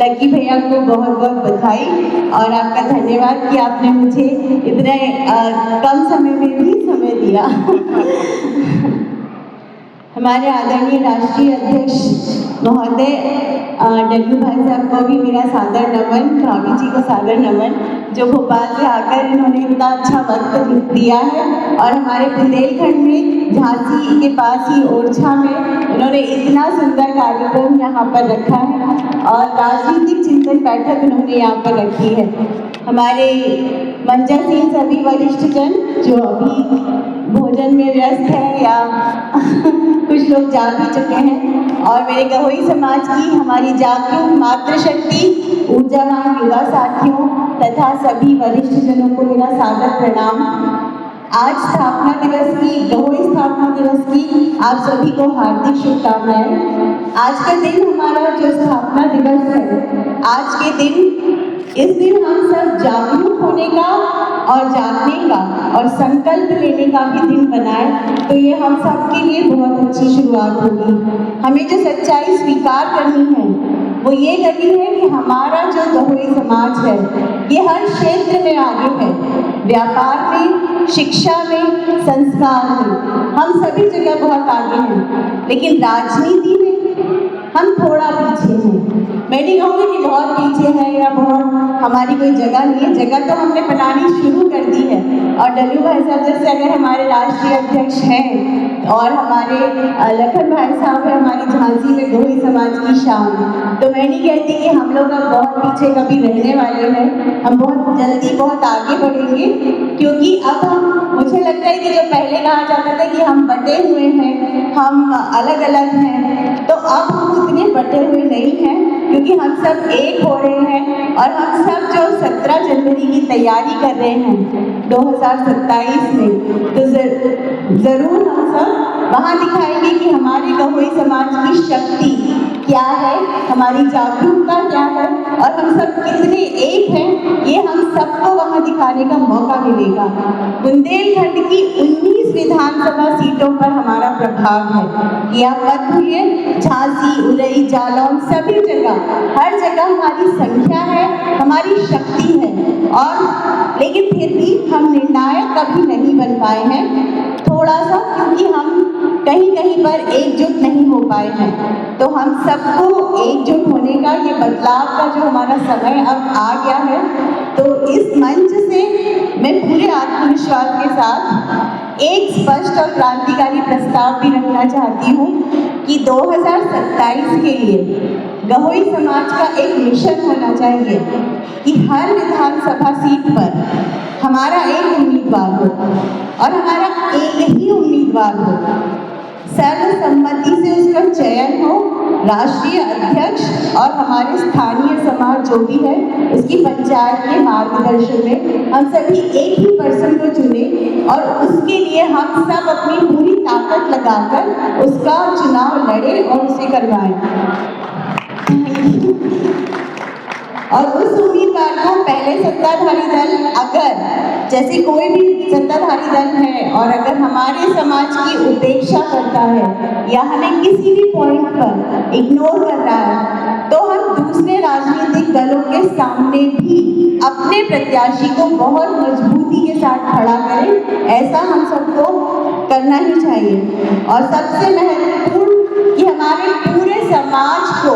Lucky भैया को बहुत बहुत बधाई और आपका धन्यवाद कि आपने मुझे इतने कम समय में भी समय दिया। हमारे आदरणीय राष्ट्रीय अध्यक्ष महोदय डब्लू भाई साहब को भी मेरा सादर नमन, भाभी जी को सादर नमन, जो भोपाल से आकर इन्होंने इतना अच्छा वक्त दिया है और हमारे बुंदेलखंड में झांसी के पास ही ओरछा में इन्होंने इतना सुंदर कार्यक्रम यहाँ पर रखा है और राजनीतिक चिंतन बैठक इन्होंने यहाँ पर रखी है। हमारे मंचन सिंह सभी वरिष्ठ जन जो अभी भोजन में व्यस्त है या कुछ लोग जा भी चुके हैं, और मेरे गहोई समाज की हमारी जागरूक मातृशक्ति ऊर्जावान युवा साथियों तथा सभी वरिष्ठ जनों को मेरा सादर प्रणाम। आज स्थापना दिवस की, गहोई स्थापना दिवस की आप सभी को हार्दिक शुभकामनाएं। आज का दिन हमारा जो स्थापना दिवस है, आज के दिन, इस दिन हम सब जागरूक होने का और जानने का और संकल्प लेने का भी दिन बनाए तो ये हम सब के लिए बहुत अच्छी शुरुआत होगी। हमें जो सच्चाई स्वीकार करनी है वो ये करनी है कि हमारा जो गहोई समाज है ये हर क्षेत्र में आगे है, व्यापार में, शिक्षा में, संस्कार में, हम सभी जगह बहुत आगे हैं, लेकिन राजनीति में हम थोड़ा पीछे हैं। मैं नहीं कहूँगी कि बहुत पीछे है या बहुत हमारी कोई जगह नहीं है, जगह तो हमने बनानी शुरू कर दी है। और डब्लू भाई साहब जैसे अगर हमारे राष्ट्रीय अध्यक्ष हैं और हमारे लखन भाई साहब है हमारी झांसी में गहोई समाज की शान, तो मैं नहीं कहती कि हम लोग अब बहुत पीछे कभी रहने वाले हैं, हम बहुत जल्दी बहुत आगे बढ़ेंगे, क्योंकि अब हम, मुझे लगता है कि जो पहले कहा जाता था कि हम बटे हुए हैं, हम अलग अलग हैं, तो अब हम उतने बटे हुए नहीं हैं, क्योंकि हम सब एक हो रहे हैं और हम सब जो 17 जनवरी की तैयारी कर रहे हैं 2027 में, तो ज़रूर हम सब वहाँ दिखाएंगे कि हमारे गहोई समाज की शक्ति क्या है, हमारी जागरूकता क्या है और हम सब कितने एक हैं, ये हम सबको वहाँ दिखाने का मौका मिलेगा। बुंदेलखंड की 19 विधानसभा सीटों पर हमारा प्रभाव है, ये आप मत भूलिए। झांसी, उरई, जालौन, सभी जगह, हर जगह हमारी संख्या है, हमारी शक्ति है, और लेकिन फिर भी हम निर्णायक कभी नहीं बन पाए हैं, थोड़ा सा, क्योंकि हम कहीं कहीं पर एकजुट नहीं हो पाए हैं। तो हम सबको एकजुट होने का, ये बदलाव का जो हमारा समय अब आ गया है, तो इस मंच से मैं पूरे आत्मविश्वास के साथ एक स्पष्ट और क्रांतिकारी प्रस्ताव भी रखना चाहती हूँ कि 2027 के लिए गहोई समाज का एक मिशन होना चाहिए कि हर विधानसभा सीट पर हमारा एक उम्मीदवार हो और हमारा एक ही उम्मीदवार हो, सर्वसम्मति से उसका चयन हो, राष्ट्रीय अध्यक्ष और हमारे स्थानीय समाज जो भी है उसकी पंचायत के मार्गदर्शन में हम सभी एक ही पर्सन को चुने और उसके लिए हम सब अपनी पूरी ताकत लगाकर उसका चुनाव लड़े और उसे करवाएं। और उस उम्मीदवार को पहले सत्ताधारी दल, अगर जैसे कोई भी सत्ताधारी दल है और अगर हमारे समाज की उपेक्षा करता है या हमें किसी भी पॉइंट पर इग्नोर कर रहा है, तो हम दूसरे राजनीतिक दलों के सामने भी अपने प्रत्याशी को बहुत मजबूती के साथ खड़ा करें, ऐसा हम सबको करना ही चाहिए। और सबसे महत्वपूर्ण कि हमारे पूरे समाज को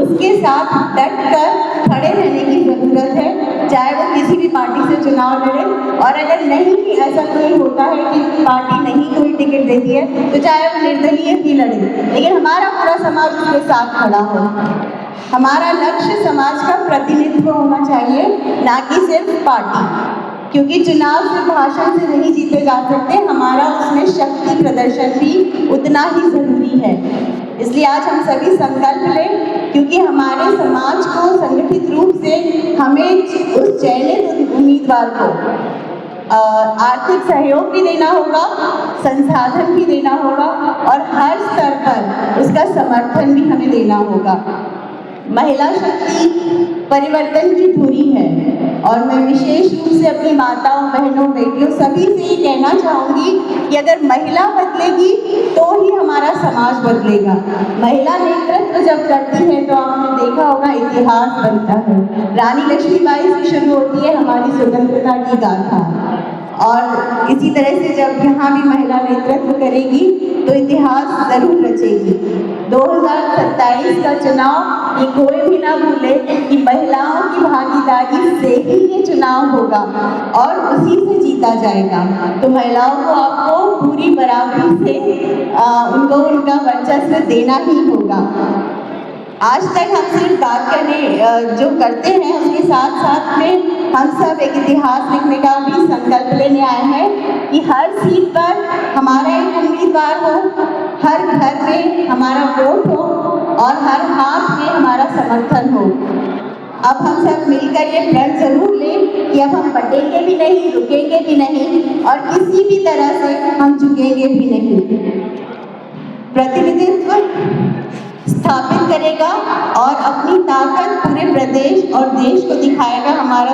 उसके साथ डट कर खड़े रहने की ज़रूरत है, चाहे वो किसी भी पार्टी से चुनाव लड़े, और अगर नहीं ऐसा कोई होता है कि पार्टी नहीं कोई टिकट देती है तो चाहे वो निर्दलीय ही लड़े, लेकिन हमारा पूरा समाज उसके साथ खड़ा हो। हमारा लक्ष्य समाज का प्रतिनिधित्व होना चाहिए, ना कि सिर्फ पार्टी, क्योंकि चुनाव सिर्फ भाषण से नहीं जीते जा सकते, हमारा उसमें शक्ति प्रदर्शन भी उतना ही ज़रूरी है। इसलिए आज हम सभी संकल्प लें, क्योंकि हमारे समाज को संगठित रूप से हमें उस चयनित उम्मीदवार को आर्थिक सहयोग भी देना होगा, संसाधन भी देना होगा और हर स्तर पर उसका समर्थन भी हमें देना होगा। महिला शक्ति परिवर्तन की धुरी है और मैं विशेष रूप से अपनी माताओं, बहनों, बेटियों सभी से ये कहना चाहूँगी कि अगर महिला बदलेगी तो ही हमारा समाज बदलेगा। महिला नेतृत्व जब करती है तो आपने देखा होगा इतिहास बनता है। रानी लक्ष्मीबाई से शुरू होती है हमारी स्वतंत्रता की गाथा और इसी तरह से जब यहाँ भी महिला नेतृत्व करेगी तो इतिहास जरूर रचेगी। 2027 का चुनाव ये कोई भी ना भूले कि महिलाओं की भागीदारी से ही ये चुनाव होगा और उसी से जीता जाएगा। तो महिलाओं को आपको पूरी बराबरी से उनको उनका वर्चस्व देना ही होगा। आज तक हम सिर्फ बात करने जो करते हैं उसके साथ साथ में हम सब एक इतिहास लिखने का भी संकल्प लेने आए हैं कि हर सीट पर हमारा एक उम्मीदवार हो, हर घर में हमारा वोट हो और हर हाथ में हमारा समर्थन हो। अब हम सब मिलकर ये प्रण जरूर लें कि अब हम बटेंगे भी नहीं, रुकेंगे भी नहीं और किसी भी तरह से हम झुकेंगे भी नहीं। प्रतिनिधित्व स्थापित करेगा और अपनी ताकत पूरे प्रदेश और देश को दिखाएगा। हमारा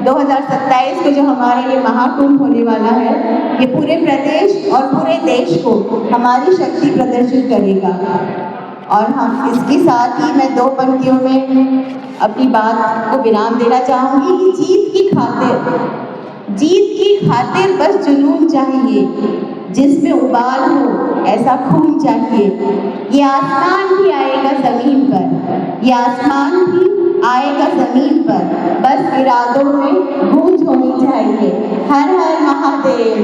2027 को जो हमारा ये महाकुंभ होने वाला है, ये पूरे प्रदेश और पूरे देश को हमारी शक्ति प्रदर्शित करेगा। और हम इसके साथ ही मैं 2 पंक्तियों में अपनी बात को विराम देना चाहूँगी कि जीत की खातिर बस जुनून चाहिए, जिसमें उबाल हो ऐसा खून चाहिए। ये आसमान भी आएगा ज़मीन पर, ये आसमान भी आएगा ज़मीन पर, बस इरादों में गूंज होनी चाहिए। हर हर महादेव।